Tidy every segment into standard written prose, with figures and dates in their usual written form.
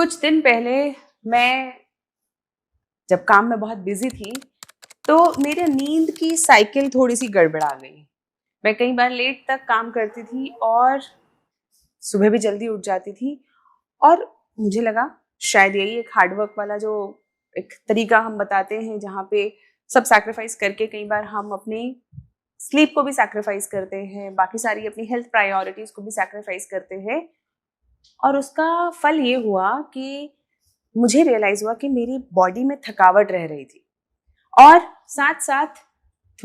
कुछ दिन पहले मैं जब काम में बहुत बिजी थी तो मेरे नींद की साइकिल थोड़ी सी गड़बड़ा गई। मैं कई बार लेट तक काम करती थी और सुबह भी जल्दी उठ जाती थी और मुझे लगा शायद यही एक हार्डवर्क वाला जो एक तरीका हम बताते हैं जहाँ पे सब सैक्रिफाइस करके कई बार हम अपनी स्लीप को भी सैक्रिफाइस करते हैं, बाकी सारी अपनी हेल्थ प्रायोरिटीज को भी सैक्रिफाइस करते हैं। और उसका फल ये हुआ कि मुझे रियलाइज हुआ कि मेरी बॉडी में थकावट रह रही थी और साथ साथ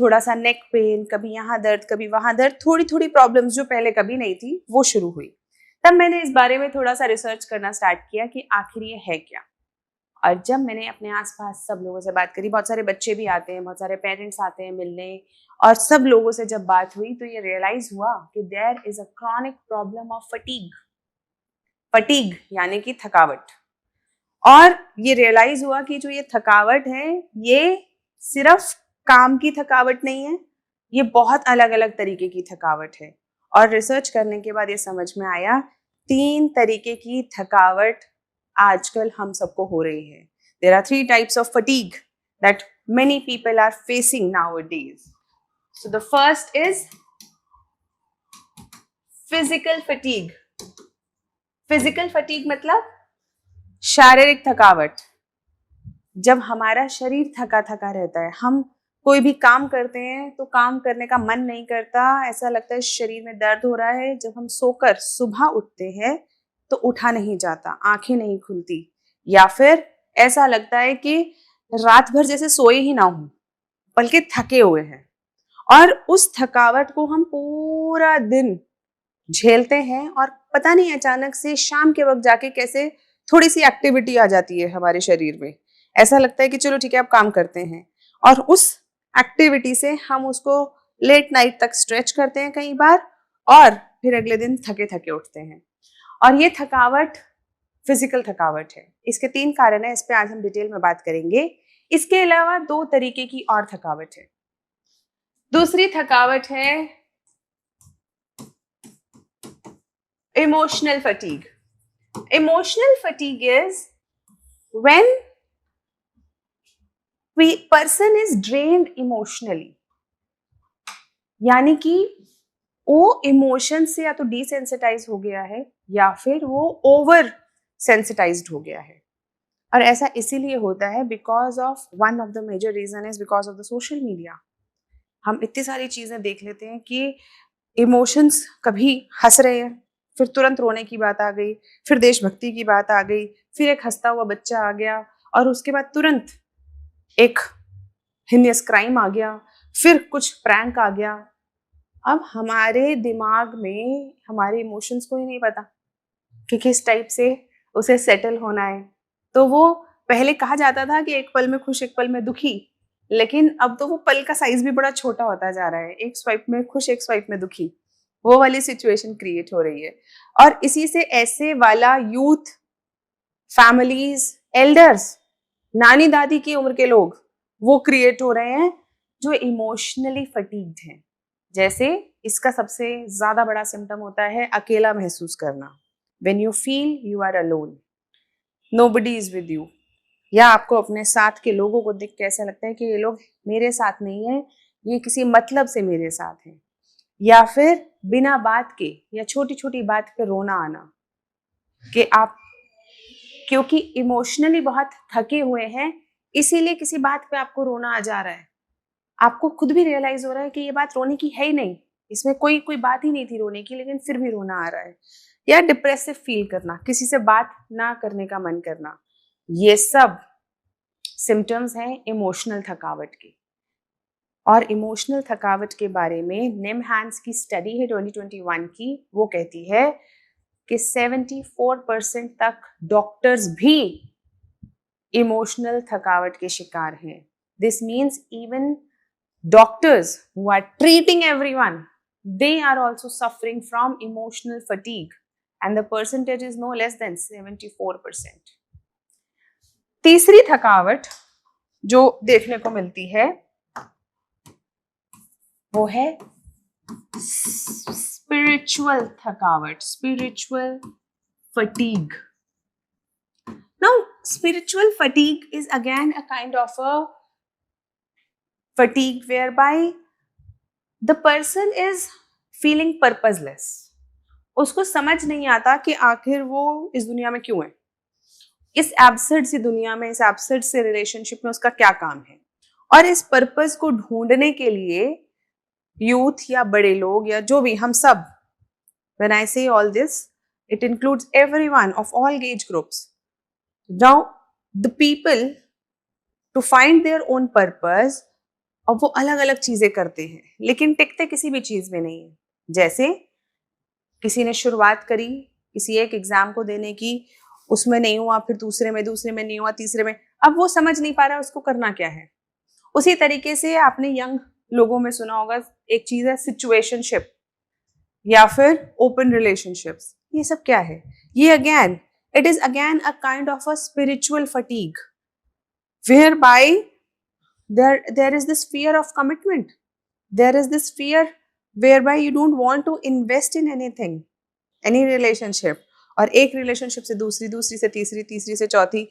थोड़ा सा नेक पेन, कभी यहाँ दर्द कभी वहां दर्द, थोड़ी थोड़ी प्रॉब्लम्स जो पहले कभी नहीं थी वो शुरू हुई। तब मैंने इस बारे में थोड़ा सा रिसर्च करना स्टार्ट किया कि आखिर ये है क्या। और जब मैंने अपने आसपास सब लोगों से बात करी, बहुत सारे बच्चे भी आते हैं, बहुत सारे पेरेंट्स आते हैं मिलने, और सब लोगों से जब बात हुई तो ये रियलाइज हुआ कि there is a chronic problem of fatigue. Fatigue यानी कि थकावट। और ये रियलाइज हुआ कि जो ये थकावट है ये सिर्फ काम की थकावट नहीं है, ये बहुत अलग अलग तरीके की थकावट है। और रिसर्च करने के बाद ये समझ में आया 3 तरीके की थकावट आजकल हम सबको हो रही है। There are 3 types of fatigue that many people are facing nowadays. So the first is physical fatigue. Physical fatigue मतलब शारीरिक थकावट। जब हमारा शरीर थका थका रहता है, हम कोई भी काम करते हैं तो काम करने का मन नहीं करता, ऐसा लगता है शरीर में दर्द हो रहा है। जब हम सोकर सुबह उठते हैं तो उठा नहीं जाता, आंखें नहीं खुलती, या फिर ऐसा लगता है कि रात भर जैसे सोए ही ना हो बल्कि थके हुए हैं। और उस थकावट को हम पूरा दिन झेलते हैं और पता नहीं अचानक से शाम के वक्त जाके कैसे थोड़ी सी एक्टिविटी आ जाती है हमारे शरीर में। ऐसा लगता है कि चलो ठीक है अब काम करते हैं, और उस एक्टिविटी से हम उसको लेट नाइट तक स्ट्रेच करते हैं कई बार, और फिर अगले दिन थके थके उठते हैं। और ये थकावट फिजिकल थकावट है। इसके 3 कारण है, इस पे आज हम डिटेल में बात करेंगे। इसके अलावा 2 तरीके की और थकावट है। दूसरी थकावट है emotional fatigue. Emotional fatigue is when person is drained emotionally, यानी कि वो इमोशन से या तो डिसेंसिटाइज हो गया है या फिर वो ओवर सेंसिटाइज्ड हो गया है। और ऐसा इसीलिए होता है because of one of the major reason is because of the social media. हम इतनी सारी चीजें देख लेते हैं कि इमोशंस, कभी हंस रहे हैं फिर तुरंत रोने की बात आ गई, फिर देशभक्ति की बात आ गई, फिर एक हंसता हुआ बच्चा आ गया, और उसके बाद तुरंत एक हिनियस क्राइम आ गया, फिर कुछ प्रैंक आ गया। अब हमारे दिमाग में हमारे इमोशंस को ही नहीं पता कि किस टाइप से उसे सेटल होना है। तो वो पहले कहा जाता था कि एक पल में खुश एक पल में दुखी, लेकिन अब तो वो पल का साइज भी बड़ा छोटा होता जा रहा है। एक स्वाइप में खुश एक स्वाइप में दुखी, वो वाली सिचुएशन क्रिएट हो रही है। और इसी से ऐसे वाला यूथ, फैमिलीज, एल्डर्स, नानी दादी की उम्र के लोग वो क्रिएट हो रहे हैं जो इमोशनली फटीग्ड हैं। जैसे इसका सबसे ज्यादा बड़ा सिम्टम होता है अकेला महसूस करना। When you feel you are alone, nobody is with you, या आपको अपने साथ के लोगों को देख के ऐसा लगता है कि ये लोग मेरे साथ नहीं है, ये किसी मतलब से मेरे साथ हैं। या फिर बिना बात के या छोटी छोटी बात पे रोना आना कि आप क्योंकि इमोशनली बहुत थके हुए हैं इसीलिए किसी बात पे आपको रोना आ जा रहा है। आपको खुद भी रियलाइज हो रहा है कि ये बात रोने की है ही नहीं, इसमें कोई बात ही नहीं थी रोने की, लेकिन फिर भी रोना आ रहा है। या डिप्रेसिव फील करना, किसी से बात ना करने का मन करना, ये सब सिम्टम्स हैं इमोशनल थकावट के। और इमोशनल थकावट के बारे में निमहांस की स्टडी है 2021 की, वो कहती है कि 74% तक डॉक्टर्स भी इमोशनल थकावट के शिकार हैं। This means even doctors who are treating everyone, they are also suffering from emotional fatigue, and the percentage is no less than 74%. तीसरी थकावट जो देखने को मिलती है वो है स्पिरिचुअल थकावट, spiritual fatigue. spiritual fatigue is again a kind of a fatigue whereby the person is feeling purposeless. उसको समझ नहीं आता कि आखिर वो इस दुनिया में क्यों है, इस एब्सर्ड सी दुनिया में, इस एब्सर्ड से रिलेशनशिप में उसका क्या काम है. और इस पर्पस को ढूंढने के लिए यूथ या बड़े लोग या जो भी हम सब, when I say all this, it includes everyone of all age groups. Now the people to find their own purpose, और वो अलग अलग चीजें करते हैं लेकिन टिकते किसी भी चीज में नहीं है. जैसे किसी ने शुरुआत करी किसी एक एग्जाम को देने की, उसमें नहीं हुआ, फिर दूसरे में नहीं हुआ, तीसरे में, अब वो समझ नहीं पा रहा उसको करना क्या है. उसी तरीके से आपने यंग लोगों में सुना होगा एक चीज है सिचुएशनशिप या फिर ओपन रिलेशनशिप्स. ये सब क्या है? ये again it is again a kind of a spiritual fatigue whereby there is this fear of commitment, there is this fear whereby you don't want to invest in anything, any relationship, और एक relationship से दूसरी, दूसरी से तीसरी, तीसरी से चौथी,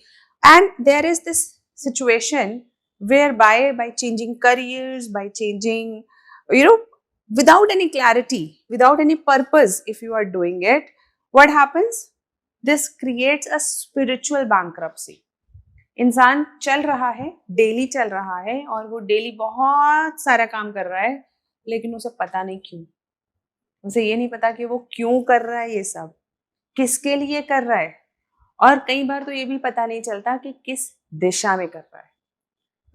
and there is this situation whereby by changing careers, by changing, without any clarity, without any purpose, if you are doing it, what happens? This creates a spiritual bankruptcy. इंसान चल रहा है, डेली चल रहा है और वो डेली बहुत सारा काम कर रहा है लेकिन उसे पता नहीं क्यों. उसे ये नहीं पता कि वो क्यों कर रहा है, ये सब किसके लिए कर रहा है, और कई बार तो ये भी पता नहीं चलता कि किस दिशा में कर रहा है.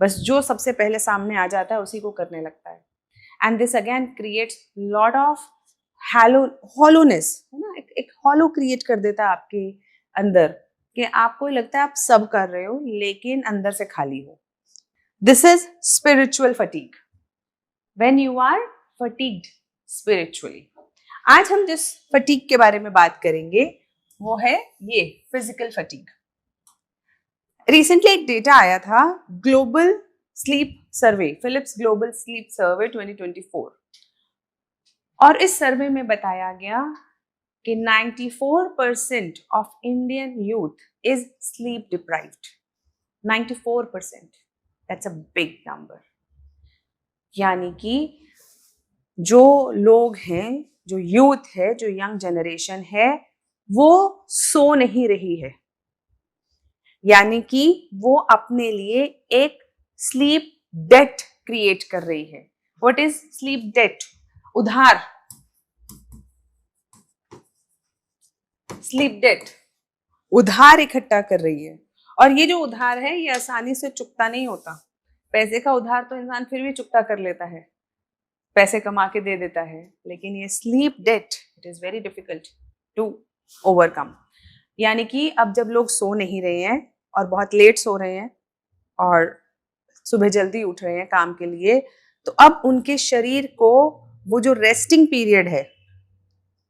बस जो सबसे पहले सामने आ जाता है उसी को करने लगता है. And this again creates lot of hollowness, है ना, एक हॉलो क्रिएट कर देता है आपके अंदर कि आपको लगता है आप सब कर रहे हो लेकिन अंदर से खाली हो. This is spiritual fatigue, when you are fatigued spiritually. आज हम जिस फटीग के बारे में बात करेंगे वो है ये फिजिकल फटीग. रिसेंटली एक डेटा आया था, ग्लोबल स्लीप सर्वे, फिलिप्स ग्लोबल स्लीप सर्वे 2024, और इस सर्वे में बताया गया कि 94% of Indian youth is sleep deprived. 94%, that's a big number. यानी कि जो लोग हैं, जो यूथ है, जो यंग जनरेशन है, वो सो नहीं रही है. यानी कि वो अपने लिए एक स्लीप डेट क्रिएट कर रही है. What is sleep debt? उधार. स्लीप डेट, उधार इकट्ठा कर रही है. और ये जो उधार है ये आसानी से चुकता नहीं होता. पैसे का उधार तो इंसान फिर भी चुकता कर लेता है, पैसे कमा के दे देता है, लेकिन ये sleep debt it is very difficult to overcome. यानी कि अब जब लोग सो नहीं रहे हैं और बहुत लेट सो रहे हैं और सुबह जल्दी उठ रहे हैं काम के लिए, तो अब उनके शरीर को वो जो रेस्टिंग पीरियड है,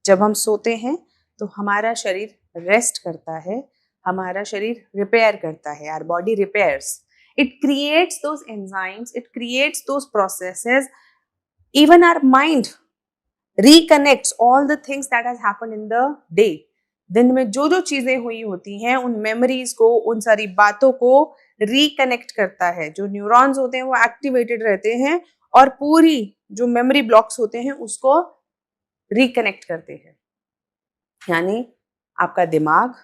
जब हम सोते हैं तो हमारा शरीर रेस्ट करता है, हमारा शरीर रिपेयर करता है, our body repairs, it creates those enzymes, it creates those processes, even our mind reconnects all the things that has happened in the day. दिन में जो जो चीजें हुई होती हैं उन मेमोरीज को, उन सारी बातों को रिकनेक्ट करता है. जो न्यूरॉन्स होते हैं वो एक्टिवेटेड रहते हैं और पूरी जो मेमोरी ब्लॉक्स होते हैं उसको रिकनेक्ट करते हैं. यानी आपका दिमाग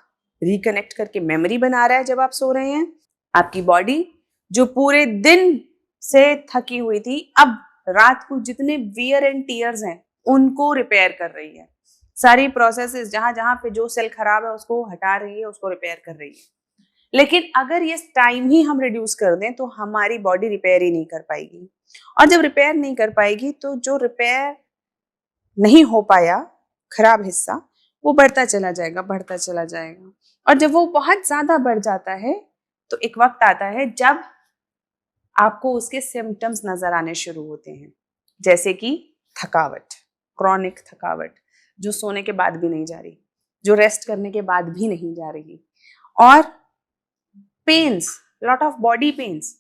रिकनेक्ट करके मेमोरी बना रहा है जब आप सो रहे हैं. आपकी बॉडी जो पूरे दिन से थकी हुई थी, अब रात को जितने वियर एंड टीयर्स हैं उनको रिपेयर कर रही है. सारी प्रोसेसेस जहां जहां पे जो सेल खराब है उसको हटा रही है, उसको रिपेयर कर रही है. लेकिन अगर ये टाइम ही हम रिड्यूस कर दें तो हमारी बॉडी रिपेयर ही नहीं कर पाएगी. और जब रिपेयर नहीं कर पाएगी तो जो रिपेयर नहीं हो पाया खराब हिस्सा वो बढ़ता चला जाएगा, बढ़ता चला जाएगा. और जब वो बहुत ज्यादा बढ़ जाता है तो एक वक्त आता है जब आपको उसके सिम्टम्स नजर आने शुरू होते हैं, जैसे कि थकावट, क्रॉनिक थकावट, जो सोने के बाद भी नहीं जा रही, जो रेस्ट करने के बाद भी नहीं जा रही, और pains, lot of body pains,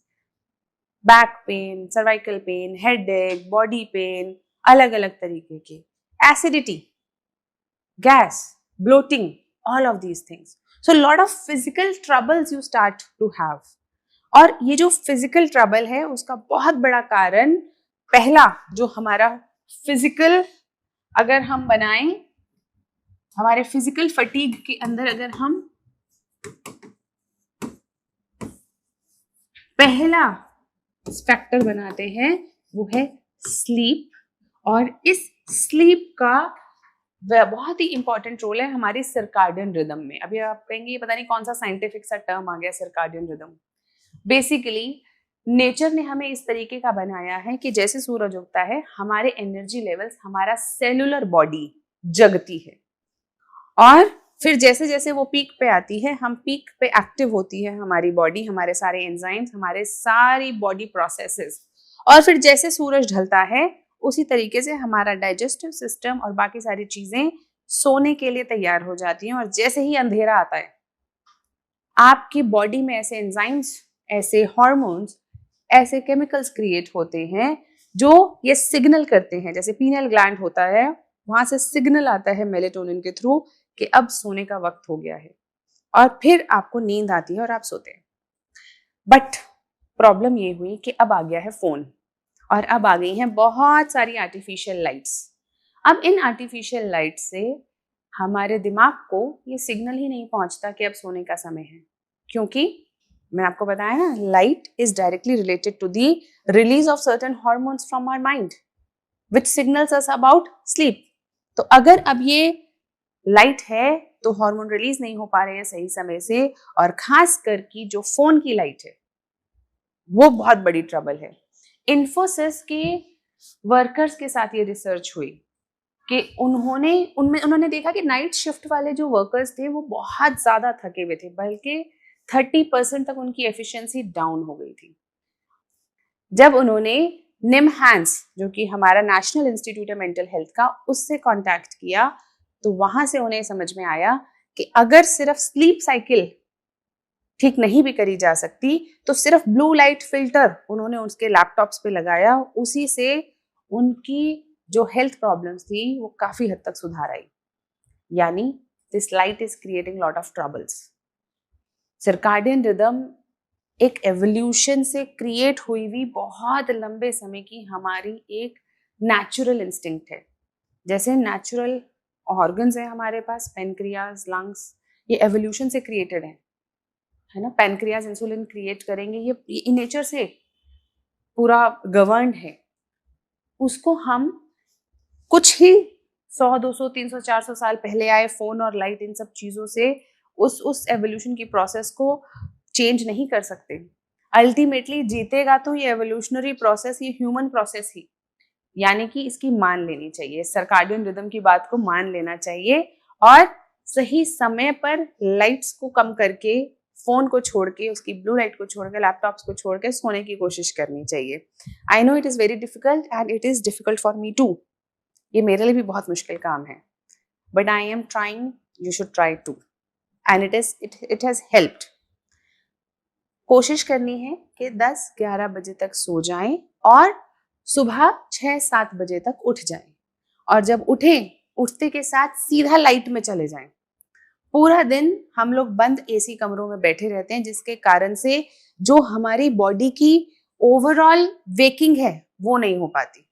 back pain, cervical pain, headache, body pain, अलग अलग तरीके के, acidity, gas, bloating, all of these things. So lot of physical troubles you start to have. और ये जो फिजिकल ट्रबल है उसका बहुत बड़ा कारण, पहला जो हमारा फिजिकल, अगर हम बनाएं हमारे फिजिकल फटीग के अंदर, अगर हम पहला फैक्टर बनाते हैं वो है स्लीप, और इस स्लीप का बहुत ही इंपॉर्टेंट रोल है हमारी सर्काडियन रिदम में। अभी आप कहेंगे ये पता नहीं कौन सा साइंटिफिक सा टर्म आ गया सर्काडियन रिदम। बेसिकली नेचर ने हमें इस तरीके का बनाया है कि जैसे सूरज उगता है हमारे एनर्जी लेवल्स, हमारा सेलुलर बॉडी जगती है, और फिर जैसे जैसे वो पीक पे आती है, हम पीक पे एक्टिव होती है हमारी बॉडी, हमारे सारे एंजाइम्स, हमारे सारी बॉडी प्रोसेसेस, और फिर जैसे सूरज ढलता है उसी तरीके से हमारा डाइजेस्टिव सिस्टम और बाकी सारी चीजें सोने के लिए तैयार हो जाती हैं। और जैसे ही अंधेरा आता है आपकी बॉडी में ऐसे एंजाइम्स, ऐसे हार्मोन्स, ऐसे केमिकल्स क्रिएट होते हैं जो ये सिग्नल करते हैं, जैसे पीनियल ग्लैंड होता है वहां से सिग्नल आता है मेलेटोनिन के थ्रू कि अब सोने का वक्त हो गया है, और फिर आपको नींद आती है और आप सोते हैं। बट प्रॉब्लम ये हुई कि अब आ गया है फोन, और अब आ गई हैं बहुत सारी आर्टिफिशियल लाइट्स। अब इन आर्टिफिशियल लाइट से हमारे दिमाग को ये सिग्नल ही नहीं पहुंचता कि अब सोने का समय है, क्योंकि मैंने आपको बताया ना, light is directly related to the release of certain hormones from our mind which signals us about sleep. तो अगर अब ये लाइट है तो हार्मोन रिलीज नहीं हो पा रहे हैं सही समय से, और खास करके जो फोन की लाइट है वो बहुत बड़ी ट्रबल है। इन्फोसिस के वर्कर्स के साथ ये रिसर्च हुई कि उन्होंने देखा कि नाइट शिफ्ट वाले जो वर्कर्स थे वो बहुत ज्यादा थके हुए थे, बल्कि 30% तक उनकी एफिशिएंसी डाउन हो गई थी। जब उन्होंने निमहांस, जो कि हमारा नेशनल इंस्टीट्यूट है मेंटल हेल्थ का, उससे कांटेक्ट किया तो वहां से उन्हें समझ में आया कि अगर सिर्फ स्लीप साइकिल ठीक नहीं भी करी जा सकती तो सिर्फ ब्लू लाइट फिल्टर उन्होंने उसके लैपटॉप्स पे लगाया, उसी से उनकी जो हेल्थ प्रॉब्लम्स थी वो काफी हद तक सुधार आई। यानी this light is creating lot of troubles. Circadian rhythm एक एवोल्यूशन से क्रिएट हुई हुई बहुत लंबे समय की हमारी एक नेचुरल इंस्टिंक्ट है। जैसे नेचुरल ऑर्गन्स है हमारे पास, पेनक्रियाज, लंग्स, ये एवोल्यूशन से क्रिएटेड है ना। पेनक्रियाज इंसुलिन क्रिएट करेंगे, ये नेचर से पूरा गवर्न्ड है। उसको हम कुछ ही 100, 200, 300, 400 साल पहले आए फोन और लाइट, इन सब चीजों से उस एवोल्यूशन की प्रोसेस को चेंज नहीं कर सकते। अल्टीमेटली जीतेगा तो ये एवोल्यूशनरी प्रोसेस, ये ह्यूमन प्रोसेस ही, यानी कि इसकी मान लेनी चाहिए, सर्काडियन रिदम की बात को मान लेना चाहिए, और सही समय पर लाइट्स को कम करके, फोन को छोड़ के, उसकी ब्लू लाइट को छोड़ के, लैपटॉप्स को छोड़ के सोने की कोशिश करनी चाहिए। I know it is very difficult and it is difficult for me too, ये मेरे लिए भी बहुत मुश्किल काम है, but I am trying, you should try too, and it has helped. कोशिश करनी है कि 10-11 बजे तक सो जाएं और सुबह 6-7 बजे तक उठ जाएं, और जब उठते के साथ सीधा लाइट में चले जाएं। पूरा दिन हम लोग बंद एसी कमरों में बैठे रहते हैं, जिसके कारण से जो हमारी बॉडी की ओवरऑल वेकिंग है वो नहीं हो पाती।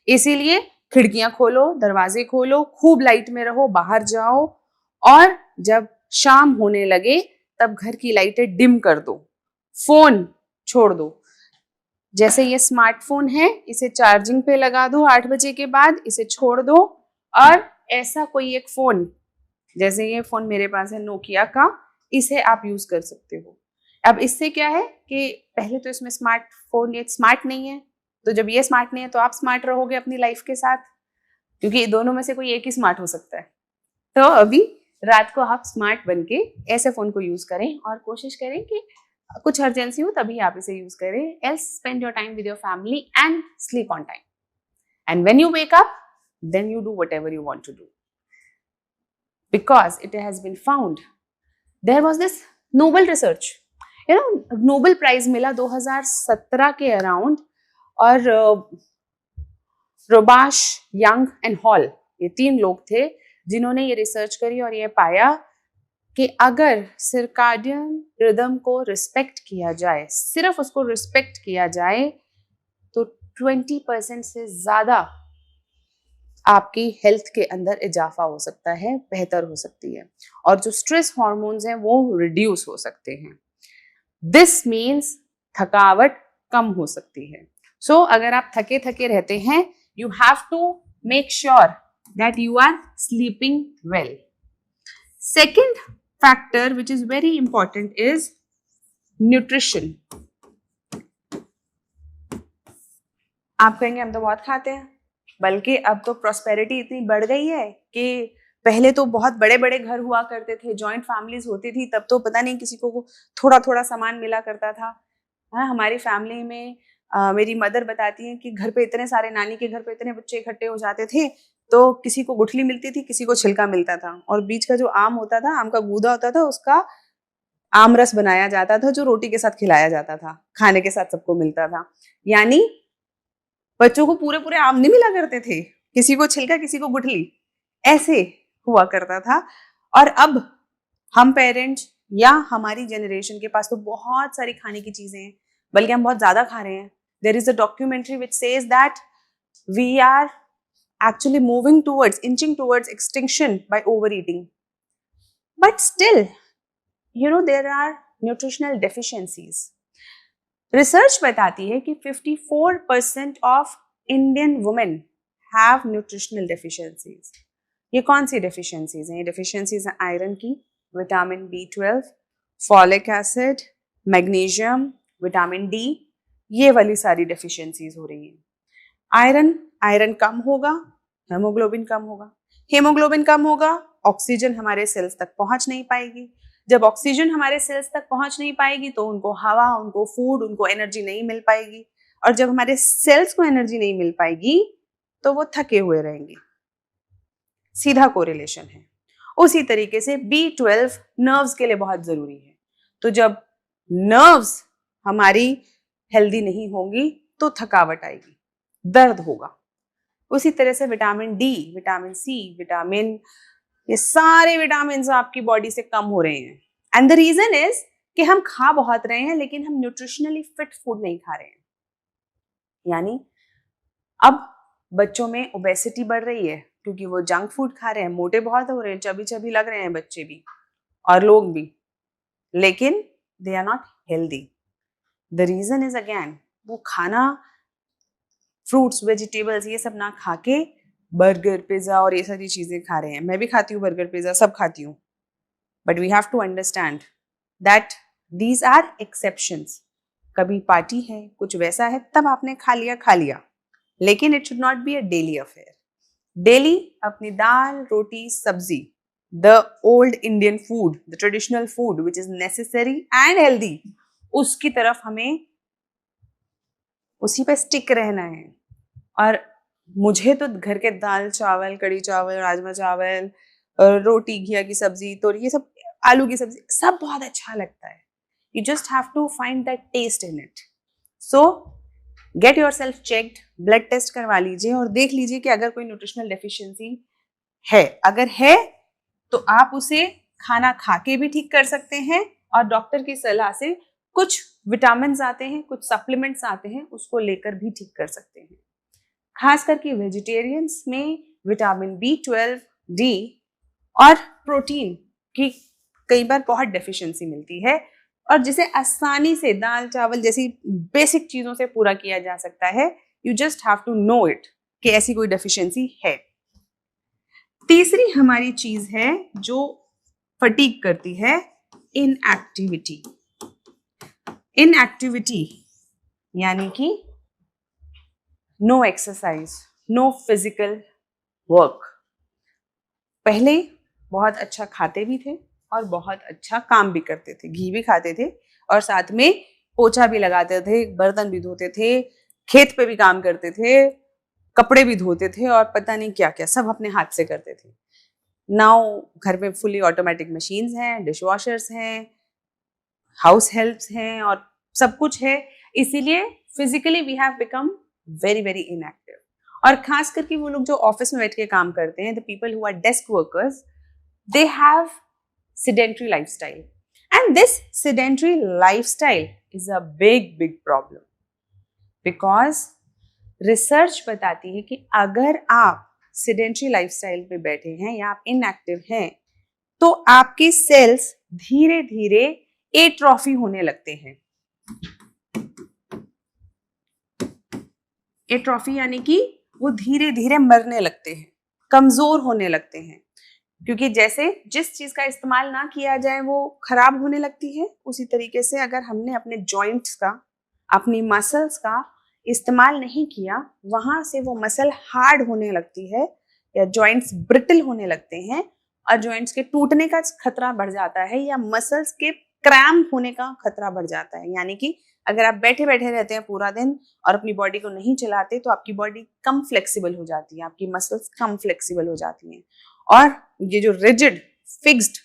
इसीलिए खिड़कियां खोलो, दरवाजे खोलो, खूब लाइट में रहो, बाहर जाओ, और जब शाम होने लगे तब घर की लाइटें डिम कर दो, फोन छोड़ दो। जैसे ये स्मार्टफोन है, इसे चार्जिंग पे लगा दो 8 बजे के बाद, इसे छोड़ दो, और ऐसा कोई एक फोन, जैसे ये फोन मेरे पास है नोकिया का, इसे आप यूज कर सकते हो। अब इससे क्या है कि पहले तो इसमें स्मार्टफोन ये स्मार्ट नहीं है, तो जब ये स्मार्ट नहीं है तो आप स्मार्ट रहोगे अपनी लाइफ के साथ, क्योंकि दोनों में से कोई एक ही स्मार्ट हो सकता है। तो अभी रात को आप स्मार्ट बन के ऐसे फोन को यूज करें, और कोशिश करें कि कुछ अर्जेंसी हो तभी आप इसे यूज करें, else spend your time with your family and sleep on time, and when you wake up then you do whatever you want to do, because it has been found. There was this Nobel research, Nobel Prize मिला 2017 के around, और रोबाश, young and hall, ये 3 लोग थे जिन्होंने ये research करी और ये पाया कि अगर सर्काडियन रिदम को रिस्पेक्ट किया जाए, सिर्फ उसको रिस्पेक्ट किया जाए, तो 20% से ज़्यादा आपकी हेल्थ के अंदर इजाफा हो सकता है, बेहतर हो सकती है, और जो स्ट्रेस हार्मोन्स हैं वो रिड्यूस हो सकते हैं। दिस मीन्स थकावट कम हो सकती है। सो अगर आप थके थके रहते हैं, you have to make sure that you are sleeping well. Second factor which is very important is nutrition. आप कहेंगे हम तो बहुत खाते हैं, बल्कि अब तो प्रॉस्पेरिटी इतनी बढ़ गई है कि पहले तो बहुत बड़े बड़े घर हुआ करते थे, जॉइंट फैमिलीज होती थी, तब तो पता नहीं किसी को थोड़ा थोड़ा सामान मिला करता था। हाँ, हमारी फैमिली में मेरी मदर बताती हैं कि घर पे इतने सारे, नानी के घर पे इतने बच्चे इकट्ठे हो जाते थे, तो किसी को गुठली मिलती थी, किसी को छिलका मिलता था, और बीच का जो आम होता था, आम का गूदा होता था, उसका आम रस बनाया जाता था जो रोटी के साथ खिलाया जाता था, खाने के साथ सबको मिलता था। यानी बच्चों को पूरे पूरे आम नहीं मिला करते थे, किसी को छिलका किसी को गुठली, ऐसे हुआ करता था। और अब हम पेरेंट्स या हमारी जनरेशन के पास तो बहुत सारी खाने की चीजें हैं, बल्कि हम बहुत ज्यादा खा रहे हैं। There is a documentary which says that we are actually moving towards, inching towards extinction by overeating. But still, there are nutritional deficiencies. Research बताती है कि 54% of Indian women have nutritional deficiencies. ये कौन सी deficiencies हैं? ये deficiencies हैं iron की, vitamin B12, folic acid, magnesium, vitamin D, ये वाली सारी deficiencies हो रही हैं। आयरन कम होगा, हेमोग्लोबिन कम होगा। हेमोग्लोबिन कम होगा, ऑक्सीजन हमारे सेल्स तक पहुंच नहीं पाएगी। जब ऑक्सीजन हमारे सेल्स तक पहुंच नहीं पाएगी तो उनको हवा, उनको फूड, उनको एनर्जी नहीं मिल पाएगी, और जब हमारे सेल्स को एनर्जी नहीं मिल पाएगी तो वो थके हुए रहेंगे। सीधा कोरिलेशन है। उसी तरीके से B12 नर्व्स के लिए बहुत जरूरी है। तो जब नर्व्स हमारी हेल्दी नहीं होंगी तो थकावट आएगी, दर्द होगा। उसी तरह से विटामिन D, विटामिन C, ये सारे विटामिन आपकी बॉडी से कम हो रहे हैं। एंड द रीजन इज कि हम खा बहुत रहे हैं, लेकिन हम न्यूट्रिशनली फिट फूड नहीं खा रहे हैं। यानी अब बच्चों में ओबेसिटी बढ़ रही है क्योंकि वो जंक फूड खा रहे हैं, मोटे बहुत हो रहे हैं, चबी चबी लग रहे हैं बच्चे भी और लोग भी, लेकिन they are not healthy. The reason is again वो खाना, फ्रूट्स, वेजिटेबल्स, ये सब ना खा के बर्गर, पिज्जा और ये सारी चीजें खा रहे हैं। मैं भी खाती हूँ बर्गर, पिज्जा, सब खाती हूँ, but we have to understand that these are exceptions. कभी पार्टी है, कुछ वैसा है, तब आपने खा लिया, लेकिन it should not be a daily affair. Daily अपनी दाल, रोटी, सब्जी, the old Indian food, the traditional food which is necessary and healthy, उसकी तरफ हमें उसी पे स्टिक रहना है। और मुझे तो घर के दाल चावल, कड़ी चावल, राजमा चावल, रोटी, घिया की सब्जी, तो ये सब, आलू की सब्जी, सब बहुत अच्छा लगता है। You just have to find that taste in it. So get yourself checked, blood test करवा लीजिए और देख लीजिए कि अगर कोई न्यूट्रिशनल डेफिशिएंसी है। अगर है तो आप उसे खाना खा के भी ठीक कर सकते हैं, और डॉक्टर की सलाह से कुछ विटामिन आते हैं, कुछ सप्लीमेंट्स आते हैं, उसको लेकर भी ठीक कर सकते हैं। खास करके वेजिटेरियंस में विटामिन B12, D और प्रोटीन की कई बार बहुत डेफिशिएंसी मिलती है, और जिसे आसानी से दाल चावल जैसी बेसिक चीजों से पूरा किया जा सकता है। You just have to know it कि ऐसी कोई डेफिशिएंसी है। तीसरी हमारी चीज है जो फटीग करती है, इनएक्टिविटी। इनएक्टिविटी यानी कि no exercise, no physical work. पहले बहुत अच्छा खाते भी थे और बहुत अच्छा काम भी करते थे, घी भी खाते थे और साथ में पोछा भी लगाते थे, बर्तन भी धोते थे, खेत पे भी काम करते थे, कपड़े भी धोते थे, और पता नहीं क्या क्या सब अपने हाथ से करते थे। नाउ घर में फुली ऑटोमेटिक मशीन्स हैं, डिश वॉशर्स हैं, हाउस हेल्प्स हैं और सब कुछ है। इसीलिए physically we have become very very inactive. और खास करके वो लोग जो ऑफिस में बैठ के काम करते हैं, the people who are desk workers, they have sedentary lifestyle. And this sedentary lifestyle is a big problem because research बताती है कि अगर आप sedentary lifestyle पे बैठे हैं या आप इनएक्टिव हैं तो आपके सेल्स धीरे धीरे एट्रोफी होने लगते हैं। एट्रोफी यानी कि वो धीरे धीरे मरने लगते हैं, कमजोर होने लगते हैं, क्योंकि जैसे जिस चीज का इस्तेमाल ना किया जाए वो खराब होने लगती है, उसी तरीके से अगर हमने अपने जॉइंट्स का, अपनी मसल्स का इस्तेमाल नहीं किया, वहां से वो मसल हार्ड होने लगती है या जॉइंट्स ब्रिटल होने लगते हैं और जॉइंट्स के टूटने का खतरा बढ़ जाता है या मसल्स के क्रैम्प होने का खतरा बढ़ जाता है। यानी कि अगर आप बैठे बैठे रहते हैं पूरा दिन और अपनी बॉडी को नहीं चलाते तो आपकी बॉडी कम फ्लेक्सिबल हो जाती है, आपकी मसल्स कम फ्लेक्सिबल हो जाती हैं और ये जो रिजिड फिक्स्ड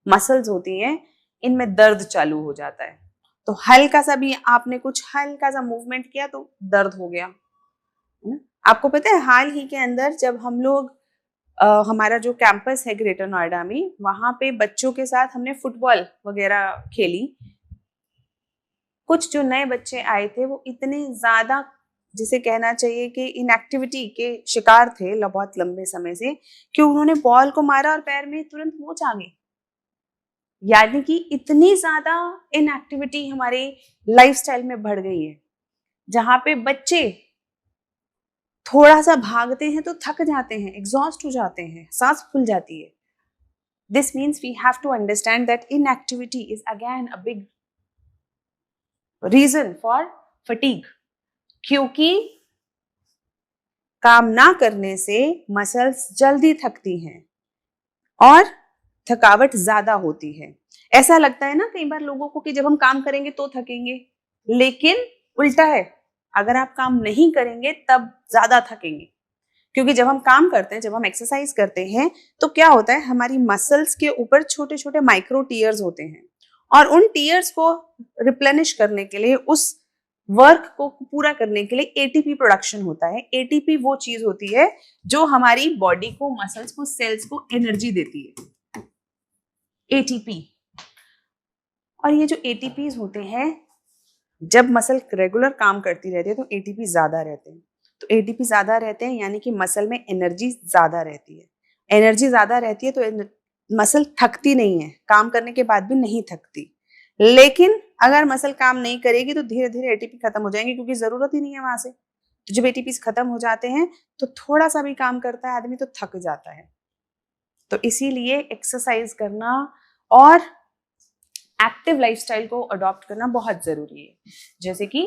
मसल्स होती हैं इनमें दर्द चालू हो जाता है। तो हल्का सा भी आपने कुछ हल्का सा मूवमेंट किया तो दर्द हो गया। आपको पता है हाल ही के अंदर जब हम लोग हमारा जो कैंपस है ग्रेटर नोएडा में, वहां पे बच्चों के साथ हमने फुटबॉल वगैरह खेली। कुछ जो नए बच्चे आए थे वो इतने ज्यादा, जिसे कहना चाहिए कि इनएक्टिविटी के शिकार थे बहुत लंबे समय से, कि उन्होंने बॉल को मारा और पैर में तुरंत मोच आ गई। यानी कि इतनी ज्यादा इनएक्टिविटी हमारे लाइफस्टाइल में बढ़ गई है, जहां पे बच्चे थोड़ा सा भागते हैं तो थक जाते हैं, एग्जॉस्ट हो जाते हैं, सांस फूल जाती है। This means we have to understand that inactivity is again a big reason for fatigue, क्योंकि काम ना करने से मसल्स जल्दी थकती हैं और थकावट ज्यादा होती है। ऐसा लगता है ना कई बार लोगों को कि जब हम काम करेंगे तो थकेंगे, लेकिन उल्टा है, अगर आप काम नहीं करेंगे तब ज्यादा थकेंगे। क्योंकि जब हम काम करते हैं, जब हम एक्सरसाइज करते हैं तो क्या होता है, हमारी मसल्स के ऊपर छोटे छोटे माइक्रो टीयर्स होते हैं और उन टीयर्स को रिप्लेनिश करने के लिए, उस वर्क को पूरा करने के लिए एटीपी प्रोडक्शन होता है। एटीपी वो चीज होती है जो हमारी बॉडी को, मसल्स को, सेल्स को एनर्जी देती है, एटीपी। और ये जो एटीपीज होते हैं, जब मसल रेगुलर काम करती रहती है तो एटीपी ज्यादा रहते हैं। तो एटीपी ज्यादा रहते हैं यानी कि मसल में एनर्जी ज्यादा रहती है। एनर्जी ज्यादा रहती है तो मसल थकती नहीं है, काम करने के बाद भी नहीं थकती। लेकिन अगर मसल काम नहीं करेगी तो धीरे धीरे एटीपी खत्म हो जाएंगे, क्योंकि जरूरत ही नहीं है वहां से। तो जब एटीपी खत्म हो जाते हैं तो थोड़ा सा भी काम करता है आदमी तो थक जाता है। तो इसीलिए एक्सरसाइज करना और एक्टिव लाइफस्टाइल को अडॉप्ट करना बहुत जरूरी है। जैसे कि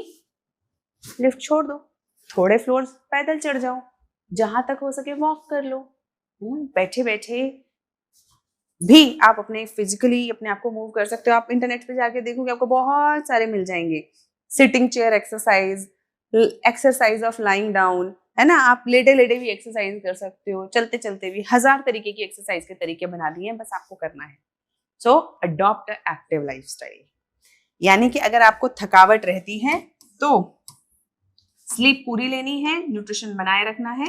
लिफ्ट छोड़ दो, थोड़े फ्लोर्स पैदल चढ़ जाओ, जहां तक हो सके वॉक कर लो। बैठे बैठे भी आप अपने फिजिकली अपने आप को मूव कर सकते हो। आप इंटरनेट पे जाके देखोगे आपको बहुत सारे मिल जाएंगे, sitting chair exercise, exercise of lying down, है ना। आप लेटे लेटे भी एक्सरसाइज कर सकते हो, चलते चलते भी, 1000 तरीके की एक्सरसाइज के तरीके बना दिए हैं, बस आपको करना है। सो अडॉप्ट अ एक्टिव लाइफस्टाइल। यानी कि अगर आपको थकावट रहती है तो स्लीप पूरी लेनी है, न्यूट्रिशन बनाए रखना है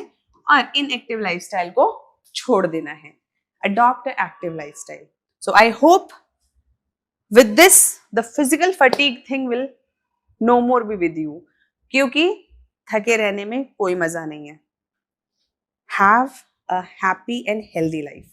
और इनएक्टिव लाइफस्टाइल को छोड़ देना है। Adopt a active lifestyle. So I hope with this the physical fatigue thing will no more be with you, क्योंकि थके रहने में कोई मजा नहीं है। Have a happy and healthy life.